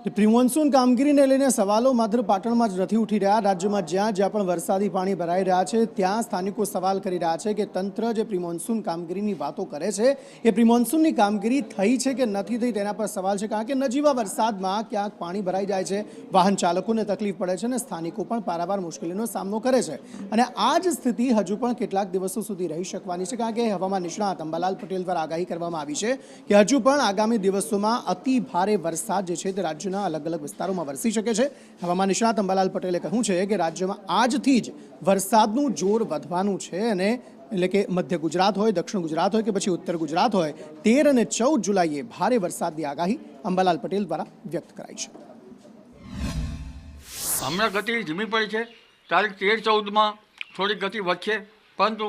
Pre monsoon કામગીરીને લઈને સવાલો માત્ર પાટણમાં જ નથી ઉઠી રહ્યા। રાજ્યમાં જ્યાં જ્યાં પણ વરસાદી પાણી ભરાઈ રહ્યા છે ત્યાં સ્થાનિકો સવાલ કરી રહ્યા છે કે તંત્ર જે પ્રી મોન્સૂન કામગીરીની વાતો કરે છે એ પ્રી મોન્સૂનની કામગીરી થઈ છે કે નથી થઈ તેના પર સવાલ છે। કારણ કે નજીવા વરસાદમાં ક્યાંક પાણી ભરાઈ જાય છે, વાહન ચાલકોને તકલીફ પડે છે અને સ્થાનિકો પણ પારાવાર મુશ્કેલીનો સામનો કરે છે અને આ જ સ્થિતિ હજુ પણ કેટલાક દિવસો સુધી રહી શકવાની છે। કારણ કે હવામાન નિષ્ણાત અંબાલાલ પટેલ દ્વારા આગાહી કરવામાં આવી છે કે હજુ પણ આગામી દિવસોમાં અતિ ભારે વરસાદ જે છે તે રાજ્યના अलग अलग विस्तारों वरसी શકે છે। હવામાન નિષ્ણાત અંબાલાલ પટેલે કહ્યું છે કે રાજ્યમાં આજથી જ વરસાદનું જોર વધવાનું છે અને એટલે કે મધ્ય ગુજરાત હોય, દક્ષિણ ગુજરાત હોય કે પછી ઉત્તર ગુજરાત હોય, 13 અને 14 જુલાઈએ ભારે વરસાદની આગાહી અંબાલાલ પટેલ દ્વારા વ્યક્ત કરાઈ છે। હમણાં ગતિ ધીમી પડી છે। તારીખ 13-14માં થોડી ગતિ વધશે, પરંતુ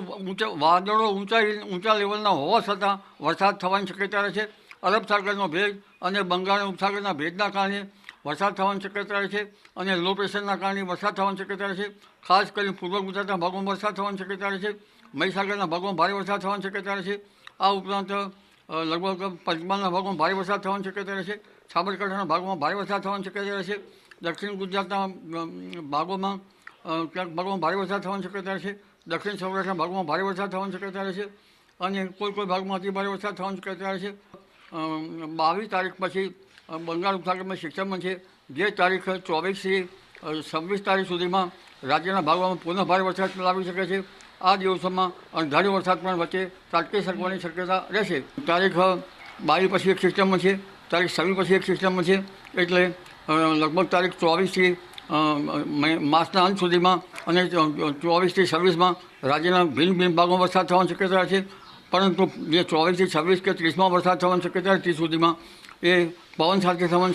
વાદળો ઊંચા લેવલના હોવા છતાં વરસાદ થવાની શક્યતા રહે છે। અરબ સાગરનો ભેજ અને બંગાળના ઉપસાગરના ભેજના કારણે વરસાદ થવાની શક્યતા રહે છે અને લો પ્રેશરના કારણે વરસાદ થવાની શક્યતા રહે છે। ખાસ કરીને પૂર્વ ગુજરાતના ભાગોમાં વરસાદ થવાની શક્યતા રહે છે। મહીસાગરના ભાગોમાં ભારે વરસાદ થવાની શક્યતા રહે છે। આ ઉપરાંત લગભગ પંચમહાલના ભાગોમાં ભારે વરસાદ થવાની શક્યતા રહે છે। સાબરકાંઠાના ભાગોમાં ભારે વરસાદ થવાની શક્યતા રહે છે। દક્ષિણ ગુજરાતના ભાગોમાં ક્યાંક ભાગોમાં ભારે વરસાદ થવાની શક્યતા રહે છે। દક્ષિણ સૌરાષ્ટ્રના ભાગોમાં ભારે વરસાદ થવાની શક્યતા રહે છે અને કોઈ ભાગમાં અતિ ભારે વરસાદ થવાની શક્યતા રહે છે। 22 તારીખ પછી બંગાળ ઉપસાગરમાં સિસ્ટમમાં છે, જે તારીખ 24થી 26 તારીખ સુધીમાં રાજ્યના ભાગોમાં પુનઃ ભારે વરસાદ લાવી શકે છે। આ દિવસોમાં અણધાર્યો વરસાદ પણ વચ્ચે ત્રાટકી શકવાની શક્યતા રહેશે। તારીખ 22 પછી એક સિસ્ટમમાં છે, તારીખ 26 પછી એક સિસ્ટમમાં છે, એટલે લગભગ તારીખ 24થી માસના અંત સુધીમાં અને 24થી 26માં રાજ્યના ભિન્ન ભાગોમાં વરસાદ થવાની શક્યતા રહે છે। પરંતુ જે 24થી 26 કે 30માં વરસાદ થવાની શક્યતા 30 સુધીમાં એ પવન સાથે થવાની